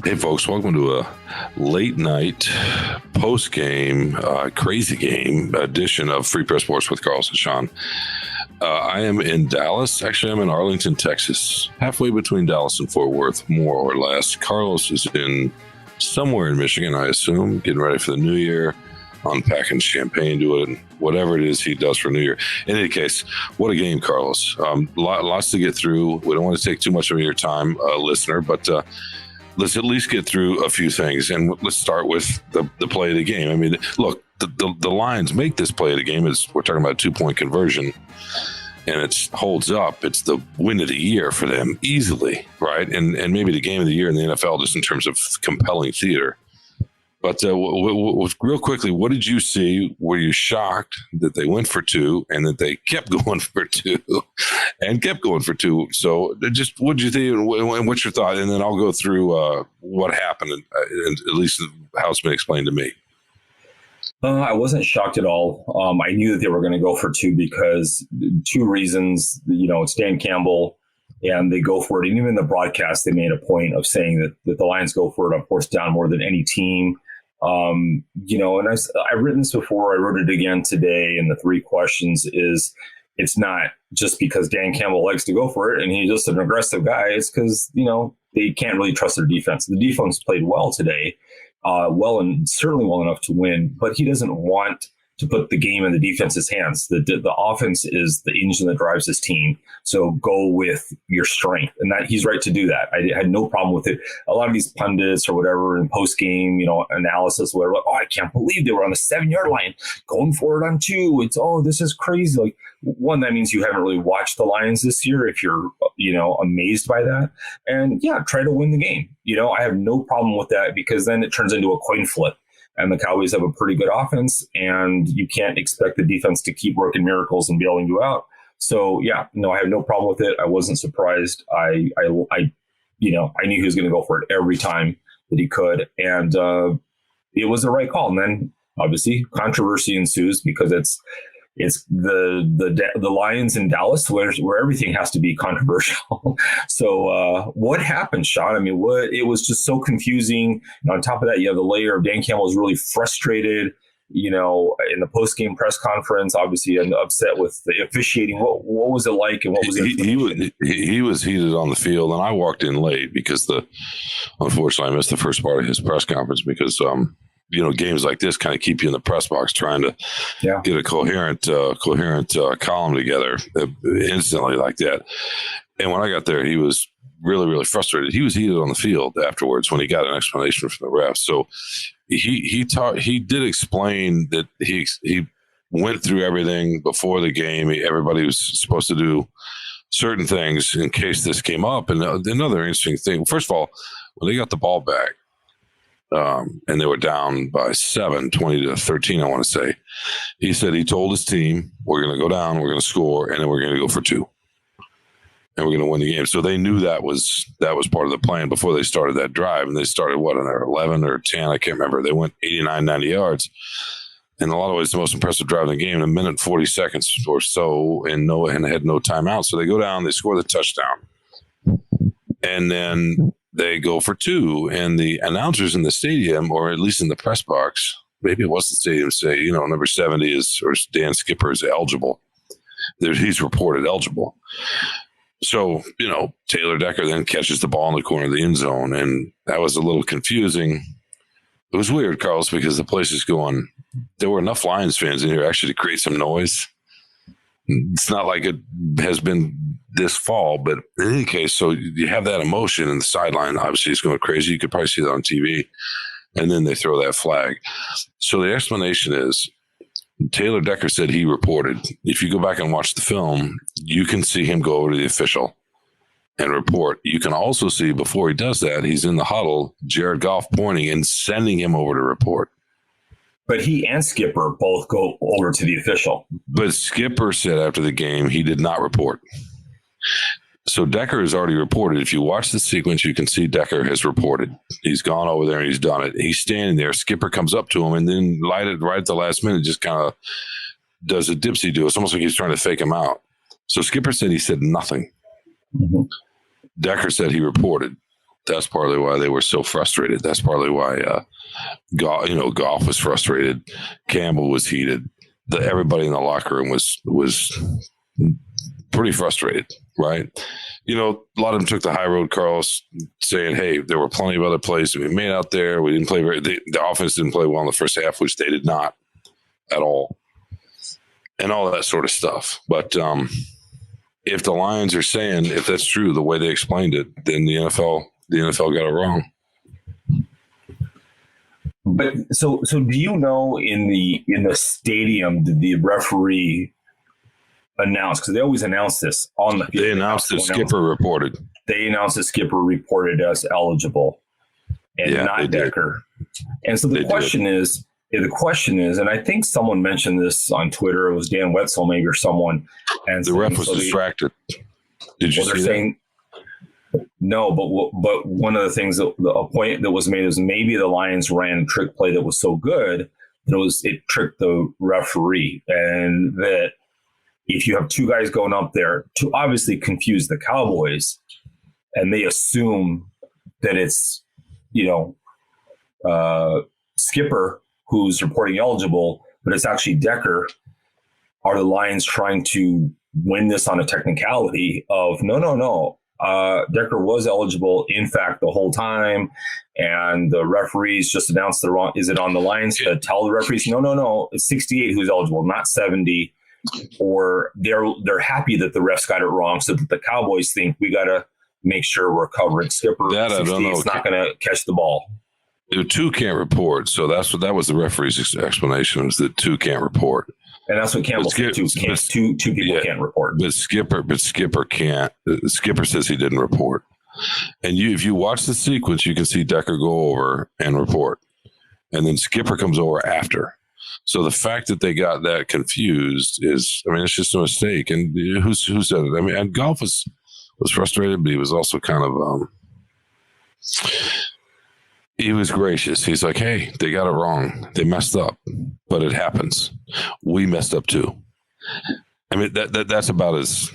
Hey, folks, welcome to a late night post game, crazy game edition of Free Press Sports with Carlos and Shawn. I am in Dallas. Actually, I'm in Arlington, Texas, halfway between Dallas and Fort Worth, more or less. Carlos is in somewhere in Michigan, I assume, getting ready for the new year, unpacking champagne, doing whatever it is he does for New Year. In any case, what a game, Carlos. Lots to get through. We don't want to take too much of your time, listener, but let's at least get through a few things, and let's start with the play of the game. I mean, look, the Lions make this play of the game. We're talking about a 2-point conversion, and it holds up. It's the win of the year for them easily, right? And maybe the game of the year in the NFL, just in terms of compelling theater. But real quickly, what did you see? Were you shocked that they went for 2 and that they kept going for 2 and kept going for 2? So just what did you think and what's your thought? And then I'll go through what happened, and at least how it's been explained to me. I wasn't shocked at all. I knew that they were going to go for 2 because 2 reasons. It's Dan Campbell, and they go for it. And even in the broadcast, they made a point of saying that the Lions go for it on fourth down more than any team. And I've written this before. I wrote it again today. And the 3 questions is, it's not just because Dan Campbell likes to go for it and he's just an aggressive guy. It's because, they can't really trust their defense. The defense played well today, and certainly well enough to win, but he doesn't want to put the game in the defense's hands. The offense is the engine that drives his team. So go with your strength. And that he's right to do that. I had no problem with it. A lot of these pundits or whatever in post-game, analysis, whatever, like, I can't believe they were on the 7-yard line going for it on 2. This is crazy. Like, one, that means you haven't really watched the Lions this year if you're, amazed by that. And yeah, try to win the game. I have no problem with that, because then it turns into a coin flip. And the Cowboys have a pretty good offense, and you can't expect the defense to keep working miracles and bailing you out. So yeah, no, I have no problem with it. I wasn't surprised. I knew he was going to go for it every time that he could, and it was the right call. And then obviously controversy ensues because it's the Lions in Dallas where everything has to be controversial. So what happened, Shawn? I mean, it was just so confusing. And on top of that, you have the layer of Dan Campbell was really frustrated, in the post-game press conference, obviously, and upset with the officiating. What was it like, and what was it? He was heated on the field, and I walked in late because unfortunately I missed the first part of his press conference because games like this kind of keep you in the press box trying to get a coherent column together instantly like that. And when I got there, he was really, really frustrated. He was heated on the field afterwards when he got an explanation from the refs. So he did explain that he went through everything before the game. Everybody was supposed to do certain things in case this came up. And another interesting thing, first of all, when they got the ball back, and they were down by 7, 20-13, I want to say. He said he told his team, we're going to go down, we're going to score, and then we're going to go for 2. And we're going to win the game. So they knew that was part of the plan before they started that drive. And they started, in their 11 or 10, I can't remember. They went 89, 90 yards. In a lot of ways, the most impressive drive in the game, 1 minute and 40 seconds or so, and had no timeout. So they go down, they score the touchdown. And then they go for 2, and the announcers in the stadium, or at least in the press box, maybe it was the stadium, say, number 70 or Dan Skipper is eligible. He's reported eligible. So, Taylor Decker then catches the ball in the corner of the end zone, and that was a little confusing. It was weird, Carlos, because the place is going, there were enough Lions fans in here actually to create some noise. It's not like it has been this fall, but in any case, so you have that emotion, and the sideline obviously is going crazy. You could probably see that on TV, and then they throw that flag. So the explanation is Taylor Decker said he reported. If you go back and watch the film, you can see him go over to the official and report. You can also see before he does that, he's in the huddle, Jared Goff pointing and sending him over to report. But he and Skipper both go over to the official. But Skipper said after the game he did not report. So Decker has already reported. If you watch the sequence, you can see Decker has reported. He's gone over there and he's done it. He's standing there. Skipper comes up to him and then right at the last minute just kind of does a dipsy do. It's almost like he's trying to fake him out. So Skipper said he said nothing. Mm-hmm. Decker said he reported. That's partly why they were so frustrated. That's partly why Goff was frustrated. Campbell was heated. Everybody in the locker room was pretty frustrated, right? A lot of them took the high road, Carlos, saying, hey, there were plenty of other plays that we made out there. We didn't play the offense didn't play well in the first half, which they did not at all, and all that sort of stuff. But if the Lions are saying, if that's true, the way they explained it, then the NFL got it wrong. But so do you know in the stadium, did the referee announce, because they always announce this on the field? They announced that Skipper reported. They announced that Skipper reported as eligible and not Decker. And so the question is, and I think someone mentioned this on Twitter, it was Dan Wetzel maybe or someone, and the ref was distracted. Did you see that? No, but one of the things a point that was made is maybe the Lions ran a trick play that was so good that it tricked the referee, and that if you have two guys going up there to obviously confuse the Cowboys, and they assume that it's Skipper who's reporting eligible, but it's actually Decker, are the Lions trying to win this on a technicality of no. Decker was eligible, in fact, the whole time, and the referees just announced the wrong. Is it on the Lions to tell the referees, no, it's 68 who's eligible, not 70, or they're happy that the refs got it wrong, so that the Cowboys think we got to make sure we're covering Skipper. That I don't know. It's not going to catch the ball. Two can't report, so that was the referee's explanation, was that two can't report. And that's what Campbell said too. Two people can't report. But Skipper can't. Skipper says he didn't report. And if you watch the sequence, you can see Decker go over and report, and then Skipper comes over after. So the fact that they got that confused it's just a mistake. And who said it? And Goff was frustrated, but he was also kind of he was gracious. He's like, hey, they got it wrong. They messed up, but it happens. We messed up too. That's about as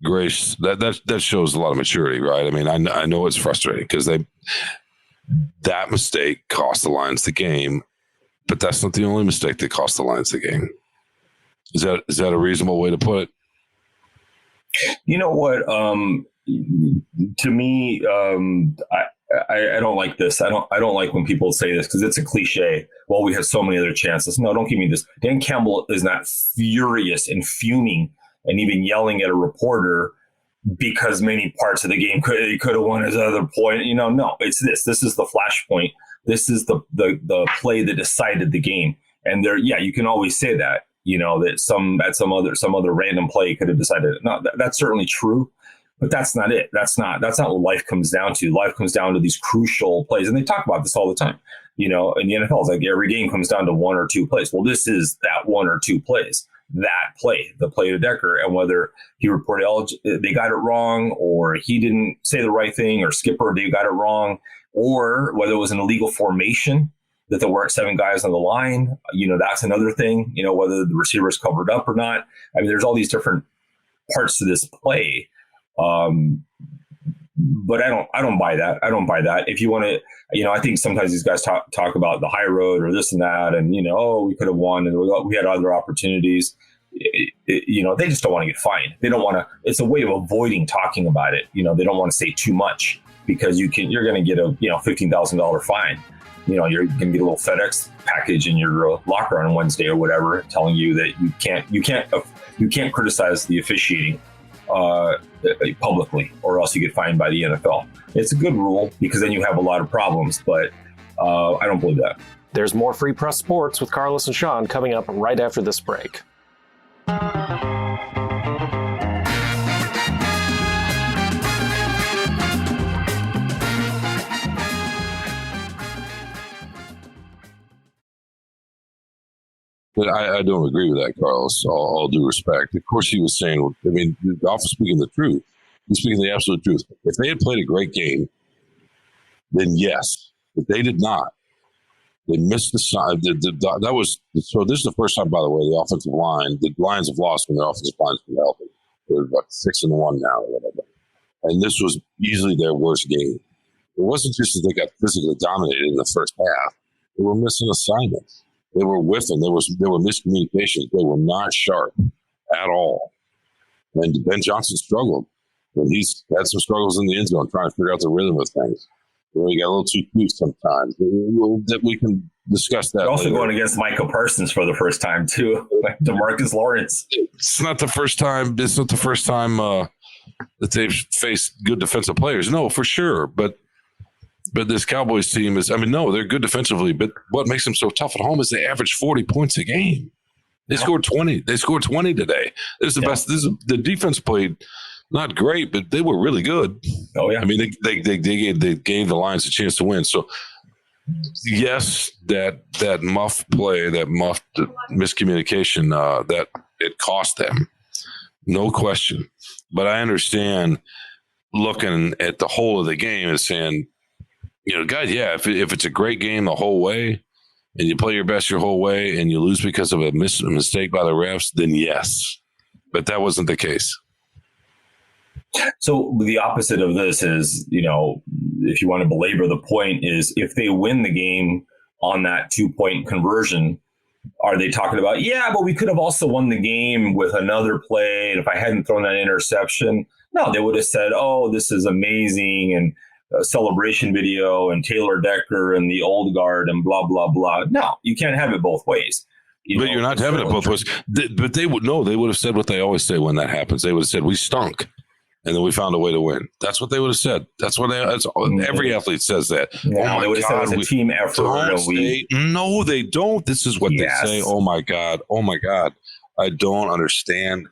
gracious. That shows a lot of maturity, right? I know it's frustrating because that mistake cost the Lions the game, but that's not the only mistake that cost the Lions the game. Is that a reasonable way to put it? You know what? To me, I don't like this. I don't like when people say this because it's a cliche. Well, we had so many other chances. No, don't give me this. Dan Campbell is not furious and fuming and even yelling at a reporter because many parts of the game could have won his other point. No, it's this. This is the flashpoint. This is the play that decided the game. And you can always say that. That some other random play could have decided it. No, that's certainly true. But that's not it. That's not what life comes down to. Life comes down to these crucial plays. And they talk about this all the time. In the NFL, it's like every game comes down to one or two plays. Well, this is that one or two plays. That play, the play to Decker, and whether he reported they got it wrong, or he didn't say the right thing, or Skipper, they got it wrong, or whether it was an illegal formation that there weren't 7 guys on the line. That's another thing. Whether the receivers covered up or not. There's all these different parts to this play. But I don't buy that. I don't buy that. If you want to, I think sometimes these guys talk about the high road or this and that, and we could have won and we had other opportunities. They just don't want to get fined. They don't want to. It's a way of avoiding talking about it. They don't want to say too much because you're going to get a $15,000 fine. You're going to get a little FedEx package in your locker on Wednesday or whatever, telling you that you can't criticize the officiating publicly, or else you get fined by the NFL. It's a good rule because then you have a lot of problems, but I don't believe that. There's more Free Press Sports with Carlos and Shawn coming up right after this break. But I don't agree with that, Carlos. All due respect. Of course, he was saying, Goff was speaking the truth. He's speaking the absolute truth. If they had played a great game, then yes. But they did not. They missed the sign. That was so. This is the first time, by the way, the offensive line. The Lions have lost when their offensive line's been healthy. They're about 6-1 now, or whatever. And this was easily their worst game. It wasn't just that they got physically dominated in the first half. They were missing assignments. They were whiffing. There were miscommunications. They were not sharp at all. And Ben Johnson struggled. And he's had some struggles in the end zone trying to figure out the rhythm of things. He got a little too cute sometimes. We can discuss that. They're also later. going against Micah Parsons for the first time, too. Like DeMarcus Lawrence. It's not the first time. It's not the first time that they've faced good defensive players. No, for sure. But this Cowboys team is, no, they're good defensively. But what makes them so tough at home is they average 40 points a game. They scored 20. They scored 20 today. This is the best. The defense played not great, but they were really good. Oh yeah. They gave the Lions a chance to win. So yes, that muff play, that muffed miscommunication, that it cost them, no question. But I understand looking at the whole of the game and saying, guys, if it's a great game the whole way, and you play your best your whole way, and you lose because of a mistake by the refs, then yes. But that wasn't the case. So the opposite of this is, if you want to belabor the point, is if they win the game on that 2-point conversion, are they talking about, but we could have also won the game with another play, and if I hadn't thrown that interception? No, they would have said, oh, this is amazing, and a celebration video, and Taylor Decker and the old guard and blah, blah, blah. No, you can't have it both ways. But you're not having it both ways. But they would have said what they always say when that happens. They would have said, we stunk. And then we found a way to win. That's what they would have said. Every athlete says that. No, they would have said it was a team effort. No, they don't. This is what they say. Oh my God. I don't understand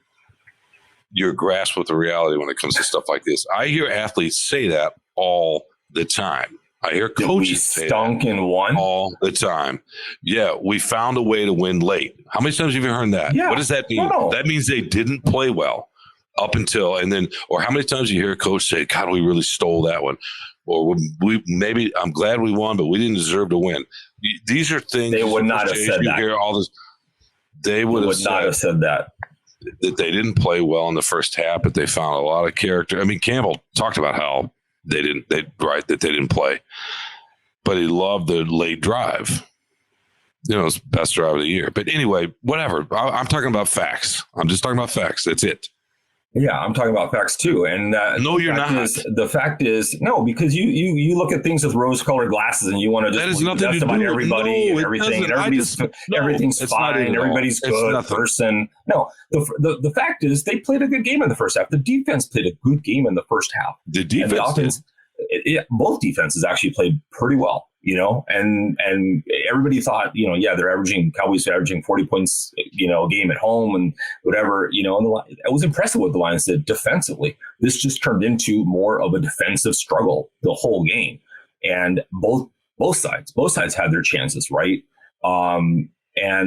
your grasp with the reality when it comes to stuff like this. I hear athletes say that all the time. I hear coaches say stunk that and won all the time. Yeah, we found a way to win late. How many times have you heard that? Yeah. What does that mean? No. That means they didn't play well. Up until, and then, or how many times you hear a coach say, God, we really stole that one. Or maybe I'm glad we won, but we didn't deserve to win. These are things they would not have said that. Hear all this, they would not have said that they didn't play well in the first half, but they found a lot of character. Campbell talked about how they didn't play, but he loved the late drive. It's best drive of the year. But anyway, whatever. I'm talking about facts. I'm just talking about facts. That's it. Yeah, I'm talking about facts too. And no, you're not. The fact is, no, because you look at things with rose-colored glasses and you want to just best about everybody and everything, and everything's fine, everybody's good person. No, the fact is they played a good game in the first half. The defense played a good game in the first half. The defense, and the offense, both defenses actually played pretty well. And everybody thought, Cowboys are averaging 40 points, a game at home and whatever, and it was impressive what the Lions did defensively. This just turned into more of a defensive struggle the whole game. And both sides had their chances, right? And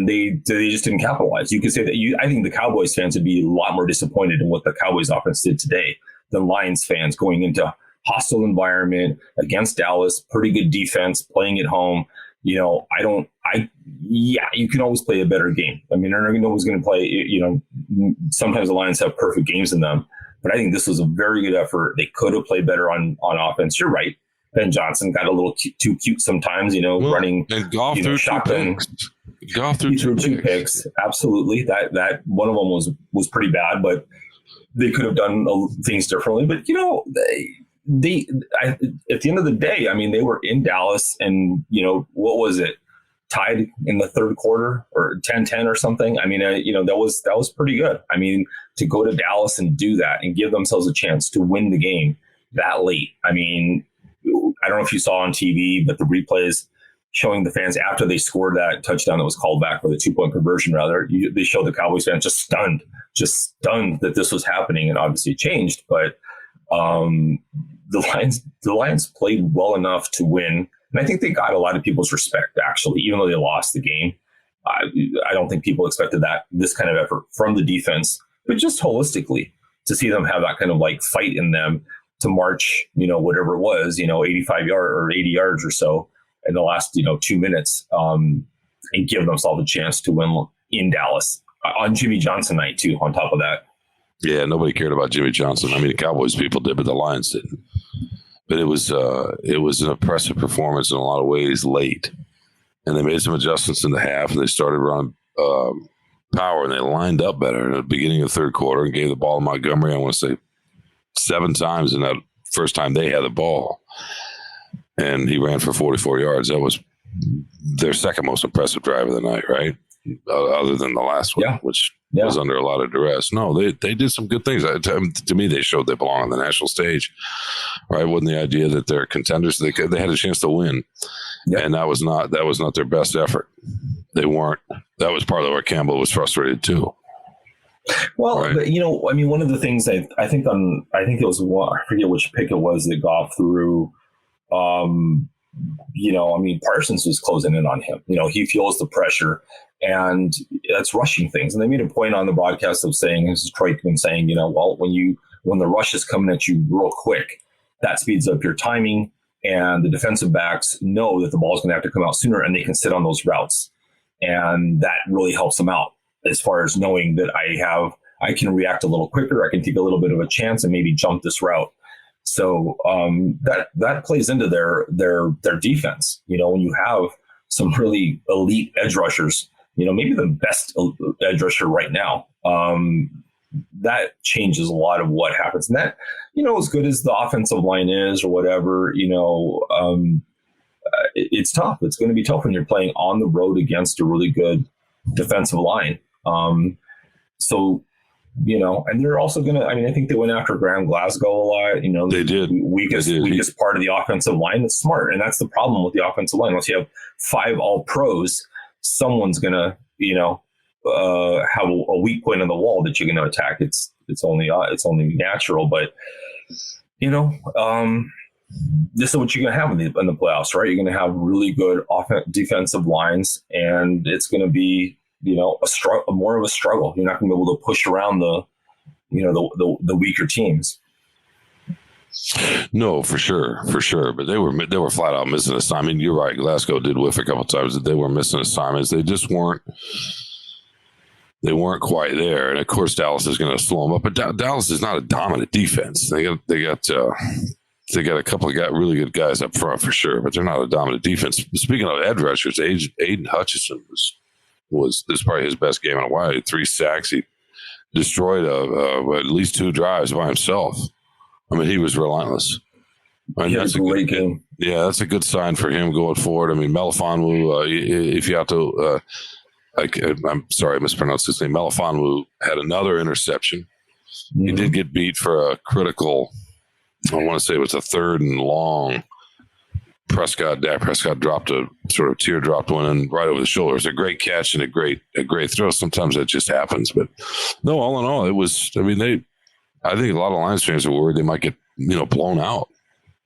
they just didn't capitalize. You could say that I think the Cowboys fans would be a lot more disappointed in what the Cowboys offense did today than Lions fans going into hostile environment against Dallas, pretty good defense, playing at home. You can always play a better game. Nobody's going to play, sometimes the Lions have perfect games in them, but I think this was a very good effort. They could have played better on offense. You're right. Ben Johnson got a little too cute sometimes, running and golf through shotgun. Golf through two picks. Absolutely. That one of them was pretty bad, but they could have done things differently. But, at the end of the day, they were in Dallas and, what was it? Tied in the third quarter or 10-10 or something. That was pretty good. To go to Dallas and do that and give themselves a chance to win the game that late. I don't know if you saw on TV, but the replays showing the fans after they scored that touchdown that was called back for the 2-point conversion, rather, they showed the Cowboys fans just stunned that this was happening, and obviously it changed. But the Lions played well enough to win, and I think they got a lot of people's respect. Actually, even though they lost the game, I don't think people expected this kind of effort from the defense, but just holistically to see them have that kind of fight in them to march, whatever it was, 85 yards or 80 yards or so in the last 2 minutes, and give themselves a chance to win in Dallas on Jimmy Johnson night too. On top of that. Yeah, nobody cared about Jimmy Johnson. I mean, the Cowboys people did, but the Lions didn't. But it was an impressive performance in a lot of ways late. And they made some adjustments in the half, and they started running power, and they lined up better in the beginning of the third quarter and gave the ball to Montgomery, I want to say 7 times in that first time they had the ball. And he ran for 44 yards. That was their second most impressive drive of the night, right? Other than the last one, which was under a lot of duress. No, they did some good things. To me, they showed they belong on the national stage, right? Wasn't the idea that they're contenders? They had a chance to win, and that was not their best effort. They weren't. That was part of where Campbell was frustrated too. Well, right? But, I mean, one of the things I think it was I forget which pick it was that got through. I mean, Parsons was closing in on him. He feels the pressure, and that's rushing things. And they made a point on the broadcast of saying, this is Troitman saying, well, when the rush is coming at you real quick, that speeds up your timing, and the defensive backs know that the ball is going to have to come out sooner, and they can sit on those routes, and that really helps them out as far as knowing that I can react a little quicker, I can take a little bit of a chance and maybe jump this route. So that plays into their defense. When you have some really elite edge rushers, maybe the best edge rusher right now, that changes a lot of what happens. And that, as good as the offensive line is or whatever, it's tough. It's going to be tough when you're playing on the road against a really good defensive line. And they're also going to, I think they went after Graham Glasgow a lot. They did. Weakest part of the offensive line. That's smart. And that's the problem with the offensive line. Once you have 5 all pros, someone's going to, have a weak point on the wall that you're going to attack. It's only natural, but this is what you're going to have in the playoffs, right? You're going to have really good defensive lines, and it's going to be, more of a struggle. You're not going to be able to push around the weaker teams. No, for sure. But they were flat out missing assignments. I mean, you're right. Glasgow did whiff a couple of times. They were missing assignments. They just weren't. They weren't quite there. And of course, Dallas is going to slow them up. But Dallas is not a dominant defense. They got a couple of really good guys up front for sure, but they're not a dominant defense. Speaking of edge rushers, Aiden Hutchinson was this is probably his best game in a while. He had 3 sacks. He destroyed at least 2 drives by himself. I mean, he was relentless. That's a great game. Yeah, that's a good sign for him going forward. I mean, Melifonwu, if you have to, I'm sorry, I mispronounced his name. Melifonwu had another interception. Mm-hmm. He did get beat for a critical, I want to say it was a 3rd and long. Dak Prescott dropped a sort of teardropped one in right over the shoulder. It's a great catch and a great throw. Sometimes that just happens, but no, all in all, it was. I mean, I think a lot of Lions fans are worried they might get blown out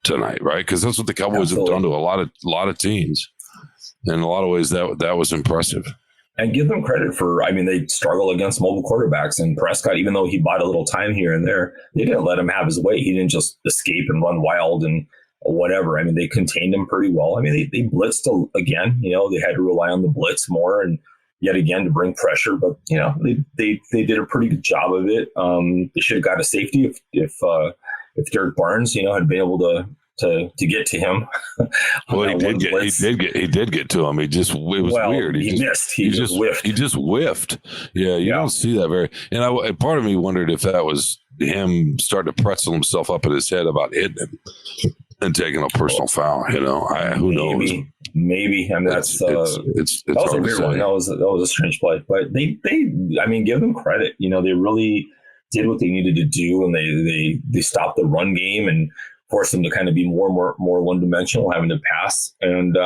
tonight, right? Because that's what the Cowboys have done to a lot of teams. In a lot of ways, that was impressive. And give them credit for, they struggle against mobile quarterbacks, and Prescott, even though he bought a little time here and there, they didn't let him have his way. He didn't just escape and run wild and whatever. They contained him pretty well. They blitzed again. They had to rely on the blitz more and yet again to bring pressure. But they did a pretty good job of it. They should have got a safety if Derek Barnes had been able to get to him. Well, he did get to him. It was weird. He missed. He just whiffed. He just whiffed. Yeah, you don't see that very. And part of me wondered if that was him starting to pretzel himself up in his head about hitting him and taking a personal foul. Who knows? Maybe. That's that was a weird one. That was a strange play. But they give them credit. They really did what they needed to do, and they stopped the run game and forced them to kind of be more one-dimensional, having to pass. And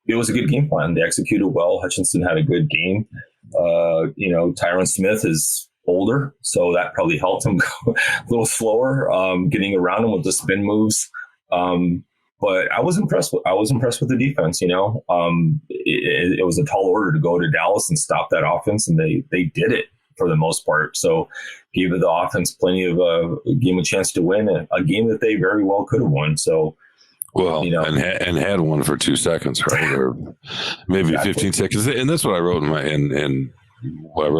it was a good game plan. They executed well. Hutchinson had a good game. Tyron Smith is older, so that probably helped him go a little slower, getting around him with the spin moves. But I was impressed with the defense. It was a tall order to go to Dallas and stop that offense, and they did it for the most part. So gave the offense plenty of a chance to win a game that they very well could have won. So, and had one for 2 seconds, right? Or maybe 15 seconds. And that's what I wrote in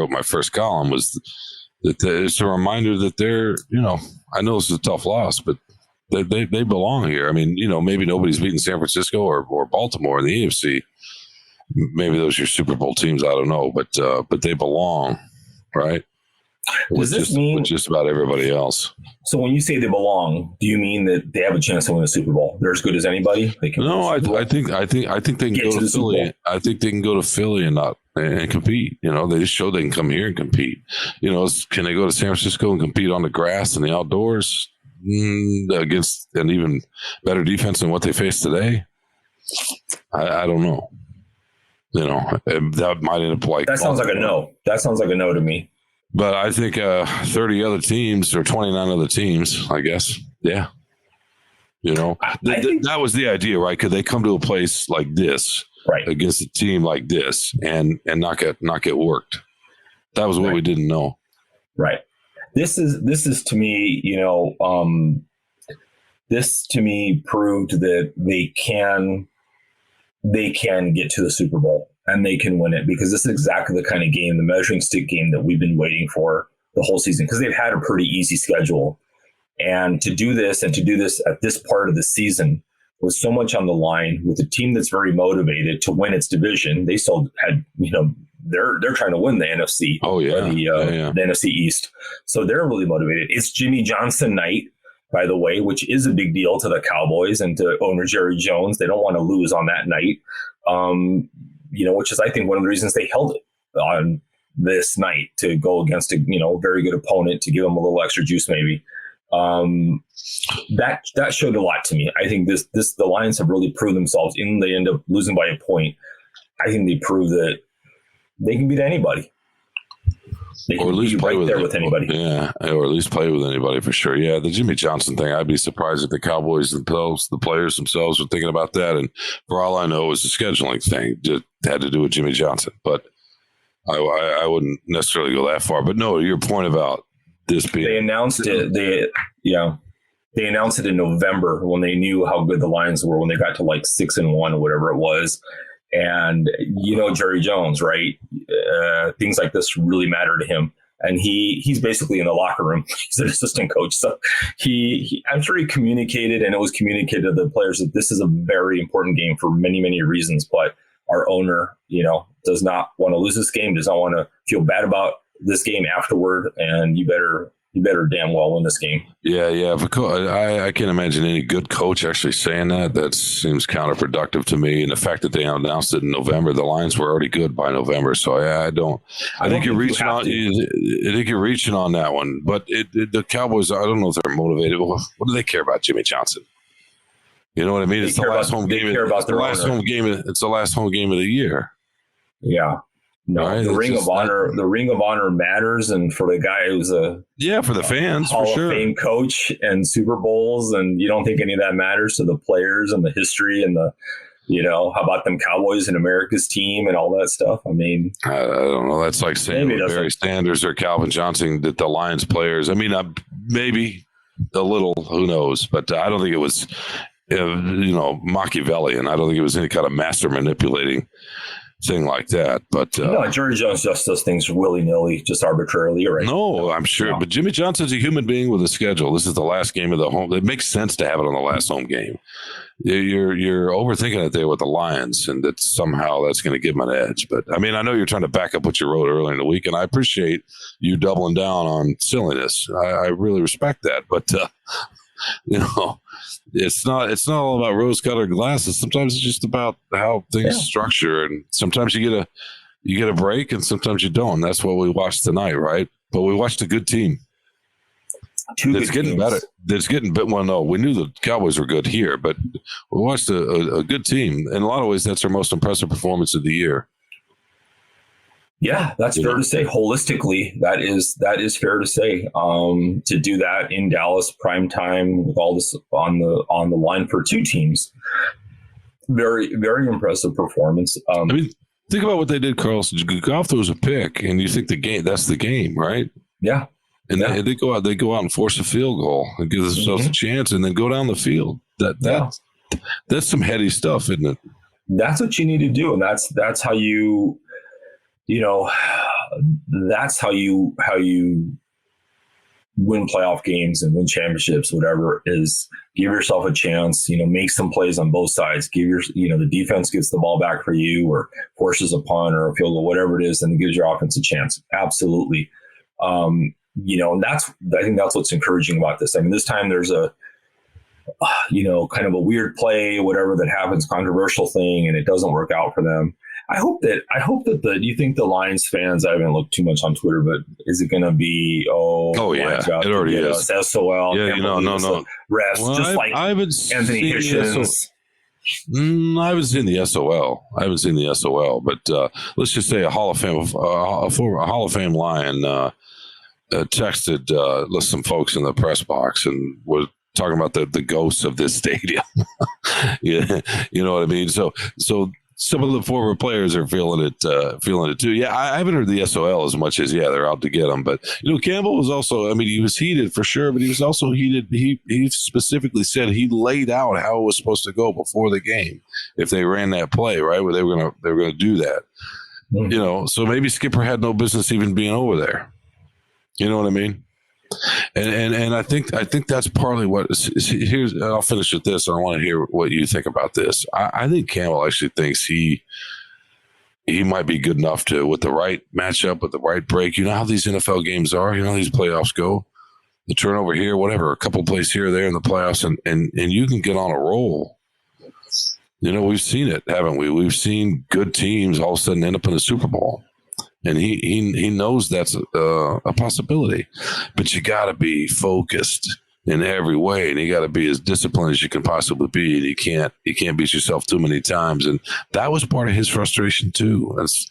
my first column was It's a reminder that they're, I know this is a tough loss, but they belong here. I mean, maybe nobody's beaten San Francisco or Baltimore in the AFC. Maybe those are your Super Bowl teams. I don't know, but they belong, right? Does this mean with just about everybody else? So when you say they belong, do you mean that they have a chance to win the Super Bowl? They're as good as anybody. No, I think they can go to Philly. I think they can go to Philly and compete. They just show they can come here and compete. Can they go to San Francisco and compete on the grass and the outdoors against an even better defense than what they face today? I don't know. That might end up like that sounds like a no. That sounds like a no to me. But I think 30 other teams or 29 other teams, I guess. Yeah. That was the idea, right? Could they come to a place like this, right, against a team like this and not get worked? That was what we didn't know. Right. This is to me, this to me proved that they can get to the Super Bowl. And they can win it because this is exactly the kind of game, the measuring stick game that we've been waiting for the whole season, because they've had a pretty easy schedule. And to do this at this part of the season with so much on the line, with a team that's very motivated to win its division, they still had, they're trying to win the NFC. Oh yeah, the NFC East. So they're really motivated. It's Jimmy Johnson night, by the way, which is a big deal to the Cowboys and to owner Jerry Jones. They don't want to lose on that night. Which is, I think, one of the reasons they held it on this night, to go against a very good opponent, to give them a little extra juice, maybe. That showed a lot to me. I think the Lions have really proved themselves. Even they end up losing by a point. I think they prove that they can beat anybody. They can or at least play right there with anybody. Yeah, or at least play with anybody for sure. Yeah, the Jimmy Johnson thing, I'd be surprised if the Cowboys themselves, the players themselves, were thinking about that. And for all I know, it was a scheduling thing. Just had to do with Jimmy Johnson. But I wouldn't necessarily go that far. But no, your point about this being... They announced it. They announced it in November when they knew how good the Lions were, when they got to like 6-1 or whatever it was. And Jerry Jones, right? Things like this really matter to him, and he's basically in the locker room. He's an assistant coach, so I'm sure he communicated, and it was communicated to the players that this is a very important game for many, many reasons. But our owner, does not want to lose this game, does not want to feel bad about this game afterward, and you better damn well win this game. Yeah. I can't imagine any good coach actually saying that. That seems counterproductive to me. And the fact that they announced it in November, the Lions were already good by November. So I think you're reaching on. I think you're reaching on that one. But the Cowboys, I don't know if they're motivated. What do they care about Jimmy Johnson? You know what I mean? It's the last home game. It's the last home game. It's the last home game of the year. Yeah. No, right? The Ring of Honor matters, and for the guy who's for the fans, Hall for sure, of Fame coach and Super Bowls, and you don't think any of that matters to the players and the history and the, how about them Cowboys and America's team and all that stuff? I mean, I don't know. That's like saying Barry Sanders or Calvin Johnson, that the Lions players. I mean, maybe a little, who knows? But I don't think it was, Machiavellian. I don't think it was any kind of master manipulating thing like that. But Jerry Jones just does things willy-nilly, just arbitrarily, right? No, I'm sure. Yeah. But Jimmy Johnson's a human being with a schedule. This is the last game of the home. It makes sense to have it on the last home game. You're overthinking it there with the Lions, and that somehow that's going to give them an edge. But I mean, I know you're trying to back up what you wrote earlier in the week, and I appreciate you doubling down on silliness. I really respect that. But it's not all about rose-colored glasses. Sometimes it's just about how things structure, and sometimes you get a break, and sometimes you don't. That's what we watched tonight, right? But we watched a good team. It's getting better. It's getting better. Well, no, we knew the Cowboys were good here, but we watched a good team. In a lot of ways, that's our most impressive performance of the year. Yeah, that's fair to say. Holistically, that is fair to say. To do that in Dallas, prime time, with all this on the line for two teams, very, very impressive performance. I mean, think about what they did, Carlson. Goff throws a pick, and you think that's the game, right? Yeah. And they go out and force a field goal and give themselves a chance, and then go down the field. That's some heady stuff, isn't it? That's what you need to do, and that's how you. That's how you win playoff games and win championships, whatever, is give yourself a chance, make some plays on both sides. The defense gets the ball back for you or forces a punt or a field goal, whatever it is, and it gives your offense a chance. Absolutely. And I think that's what's encouraging about this. I mean, this time there's a, kind of a weird play, whatever that happens, controversial thing, and it doesn't work out for them. I hope that do you think the Lions fans, I haven't looked too much on Twitter, but is it going to be, yeah, it already is. SOL. Yeah, no. Refs, well, just like Anthony Hitchens. I haven't seen the SOL. But let's just say a Hall of Fame Lion texted some folks in the press box and was talking about the ghosts of this stadium. Yeah, you know what I mean? So some of the former players are feeling it too. Yeah, I haven't heard the SOL as much as they're out to get him. But Campbell was also, he was heated for sure, but he was also heated. He specifically said he laid out how it was supposed to go before the game if they ran that play, right, where they were gonna do that. Mm-hmm. So maybe Skipper had no business even being over there. You know what I mean? And I think that's partly what. Here's, I'll finish with this. And I want to hear what you think about this. I think Campbell actually thinks he might be good enough to, with the right matchup, with the right break. You know how these NFL games are. You know how these playoffs go. The turnover here, whatever, a couple plays here or there in the playoffs, and you can get on a roll. We've seen it, haven't we? We've seen good teams all of a sudden end up in the Super Bowl. And he knows that's a possibility, but you got to be focused in every way, and you got to be as disciplined as you can possibly be. And you can't beat yourself too many times, and that was part of his frustration too. That's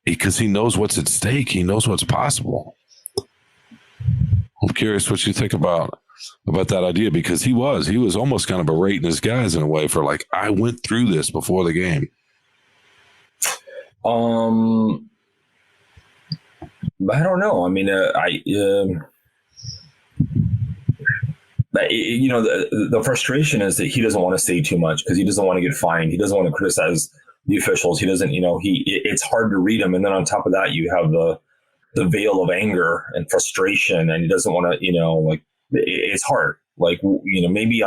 because he knows what's at stake. He knows what's possible. I'm curious what you think about that idea, because he was almost kind of berating his guys in a way for like, I went through this before the game. I don't know. The frustration is that he doesn't want to say too much because he doesn't want to get fined. He doesn't want to criticize the officials. He doesn't, it's hard to read him. And then on top of that, you have the veil of anger and frustration, and he doesn't want to, it's hard. Maybe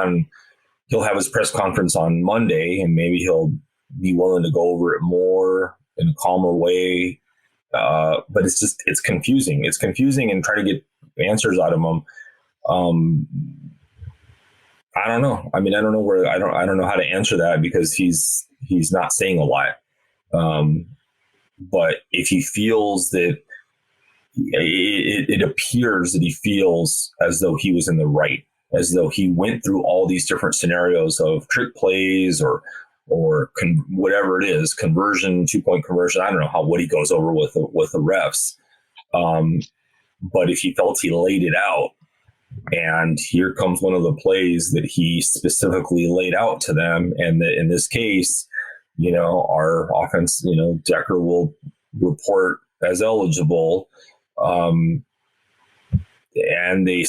he'll have his press conference on Monday and maybe he'll be willing to go over it more in a calmer way. But it's confusing. It's confusing, and try to get answers out of him. I don't know. I don't know I don't know how to answer that because he's not saying a lot. But if he feels that it appears that he feels as though he was in the right, as though he went through all these different scenarios of trick plays or whatever it is, conversion, 2-point conversion. I don't know what he goes over with the refs. But if he felt he laid it out, and here comes one of the plays that he specifically laid out to them, and in this case, our offense, Decker will report as eligible, and they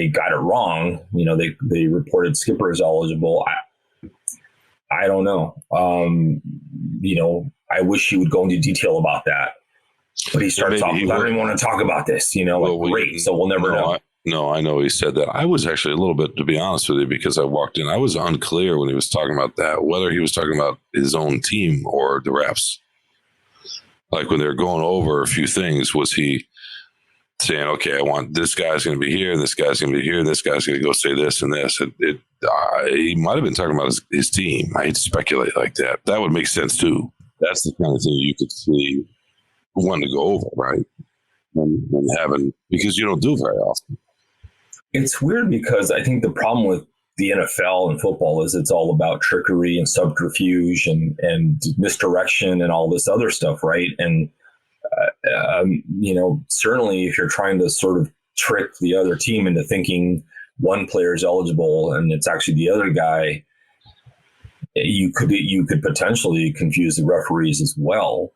got it wrong. They reported Skipper as eligible. I don't know. I wish he would go into detail about that. But he starts off with, I don't even want to talk about this, great. So we'll never know. No, I know he said that. I was actually a little bit, to be honest with you, because I walked in, I was unclear when he was talking about that, whether he was talking about his own team or the refs. Like when they were going over a few things, was he saying, okay, I want this guy's going to be here, and this guy's going to be here, and this guy's going to go say this and this. He might have been talking about his team. I hate to speculate like that. That would make sense too. That's the kind of thing you could see one to go over, right? And having, because you don't do it very often. It's weird because I think the problem with the NFL and football is it's all about trickery and subterfuge and misdirection and all this other stuff, right? And certainly if you're trying to sort of trick the other team into thinking one player is eligible and it's actually the other guy, you could potentially confuse the referees as well,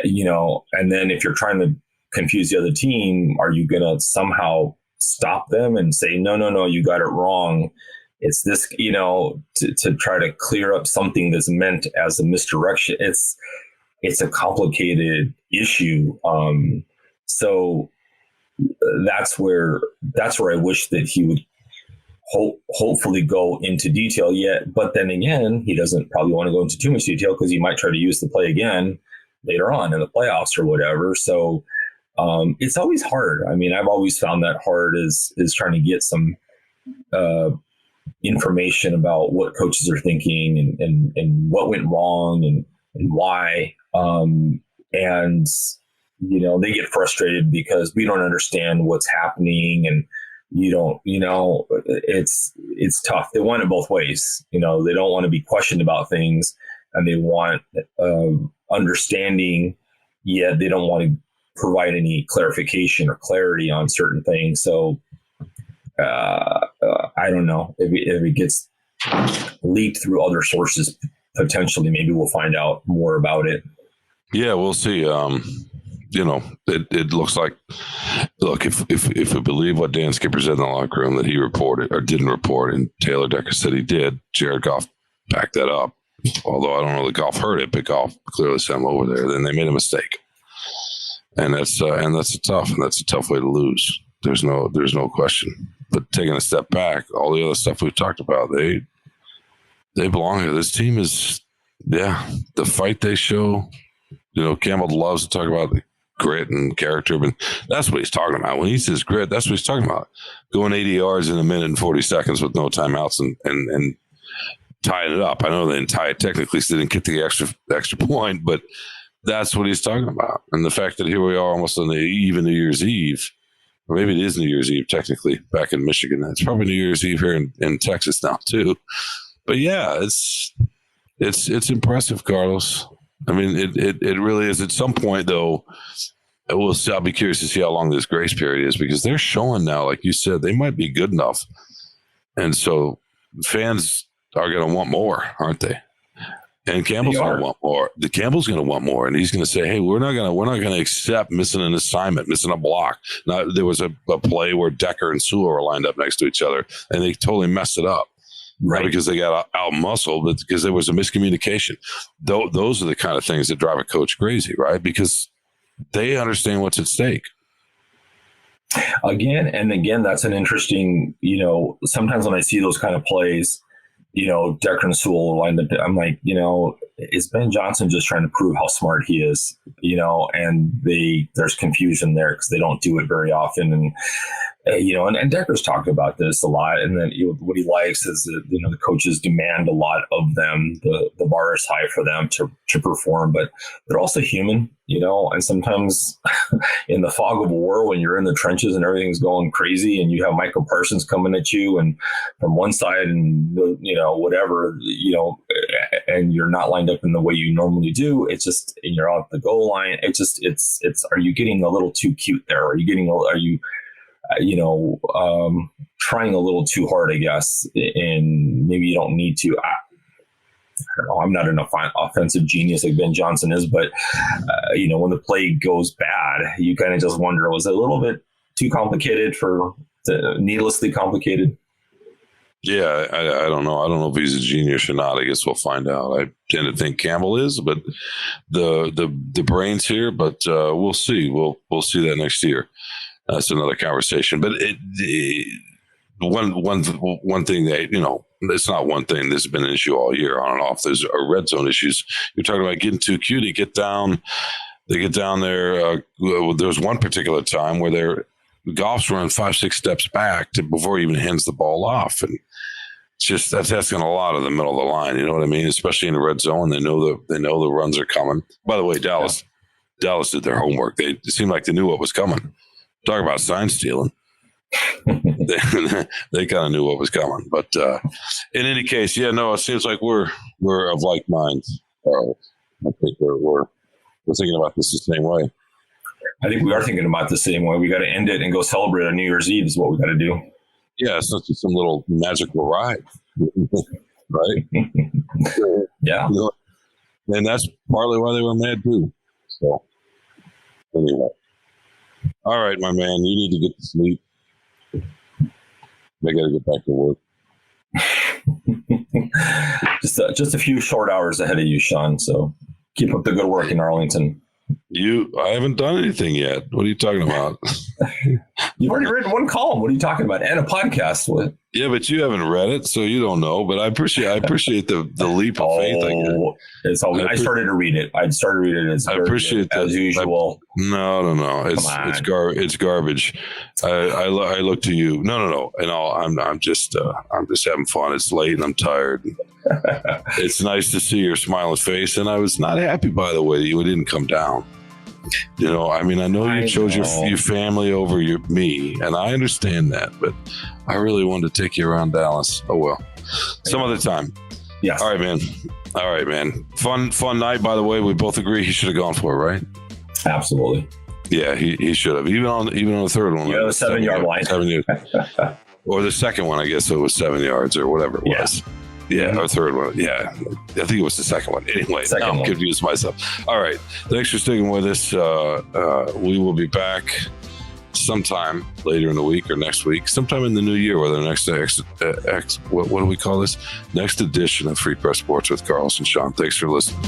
and then if you're trying to confuse the other team, are you going to somehow stop them and say, no, you got it wrong? It's this, to try to clear up something that's meant as a misdirection. It's a complicated issue. So that's where I wish that he would hopefully go into detail yet. But then again, he doesn't probably want to go into too much detail because he might try to use the play again later on in the playoffs or whatever. So it's always hard. I mean, I've always found that hard is trying to get some information about what coaches are thinking and what went wrong and why. And, they get frustrated because we don't understand what's happening, and it's tough. They want it both ways. They don't want to be questioned about things, and they want understanding, yet they don't want to provide any clarification or clarity on certain things. So I don't know if it gets leaked through other sources. Potentially, maybe we'll find out more about it. Yeah, we'll see. It looks like, look, if we believe what Dan Skipper said in the locker room that he reported or didn't report, and Taylor Decker said he did, Jared Goff backed that up. Although I don't know that Goff heard it, but Goff clearly sent him over there. Then they made a mistake, and that's a tough way to lose. There's no question. But taking a step back, all the other stuff we've talked about, they belong here. This team is, the fight they show. Campbell loves to talk about grit and character, but that's what he's talking about. When he says grit, that's what he's talking about. Going 80 yards in a minute and 40 seconds with no timeouts and tying it up. I know they didn't tie it technically, so they didn't get the extra point, but that's what he's talking about. And the fact that here we are almost on even New Year's Eve, or maybe it is New Year's Eve technically back in Michigan. It's probably New Year's Eve here in Texas now too. But yeah, it's impressive, Carlos. I mean, it really is. At some point, though, I'll be curious to see how long this grace period is, because they're showing now, like you said, they might be good enough, and so fans are going to want more, aren't they? And Campbell's going to want more. Campbell's going to want more, and he's going to say, "Hey, we're not going to accept missing an assignment, missing a block." Now, there was a play where Decker and Sewell were lined up next to each other, and they totally messed it up. Right. Not because they got out-muscled, but because there was a miscommunication. Those are the kind of things that drive a coach crazy, right? Because they understand what's at stake. Again, that's an interesting, sometimes when I see those kind of plays, Decker and Sewell lined up, I'm like, is Ben Johnson just trying to prove how smart he is? And there's confusion there because they don't do it very often. And, and Decker's talked about this a lot. And then what he likes is that, the coaches demand a lot of them. The bar is high for them to perform, but they're also human, and sometimes in the fog of war, when you're in the trenches and everything's going crazy and you have Michael Parsons coming at you and from one side and, whatever, and you're not lined up in the way you normally do, it's just, and you're off the goal line. It's, are you getting a little too cute there? Are you trying a little too hard, I guess, and maybe you don't need to. I don't know, I'm not an offensive genius like Ben Johnson is, but, when the play goes bad, you kind of just wonder, was it a little bit too complicated needlessly complicated? Yeah, I don't know. I don't know if he's a genius or not. I guess we'll find out. I tend to think Campbell is, but the brain's here, but we'll see. We'll see that next year. That's another conversation. But one thing that, it's not one thing. This has been an issue all year on and off. There's red zone issues. You're talking about getting too cute. They get down there. There's one particular time where Goff's running 5-6 steps back before he even hands the ball off. And it's just, that's asking a lot of the middle of the line. You know what I mean? Especially in the red zone. They know the runs are coming. By the way, Dallas did their homework. It seemed like they knew what was coming. Talk about sign stealing. They kind of knew what was coming. But in any case, it seems like we're of like minds. I think we're thinking about this the same way. I think we are thinking about the same way. We got to end it and go celebrate on New Year's Eve is what we got to do. Yeah, it's not just some little magical ride, right? Yeah. And that's partly why they were mad too. So anyway. All right, my man, you need to get to sleep. I got to get back to work. Just a few short hours ahead of you, Shawn. So keep up the good work in Arlington. I haven't done anything yet. What are you talking about? You've already written one column. What are you talking about? And a podcast. What? Yeah, but you haven't read it, so you don't know. But I appreciate the leap of faith. I started to read it. I started to read it as usual. No. It's garbage. I look to you. No. And I'm just having fun. It's late and I'm tired. It's nice to see your smiling face, and I was not happy, by the way, you didn't come down. I know you chose your family over me, and I understand that, but I really wanted to take you around Dallas. Oh well, some other time. Yes. All right, man. Fun night. By the way, we both agree he should have gone for it, right? Absolutely. Yeah, he should have. Even on the third one. The 7-yard line. 7 yards. Or the second one, I guess it was 7 yards or whatever it was. Yeah, our third one. Yeah, I think it was the second one. Anyway, I'm confused myself. All right. Thanks for sticking with us. We will be back sometime later in the week or next week, sometime in the new year, whether the next what do we call this? Next edition of Free Press Sports with Carlos and Shawn. Thanks for listening.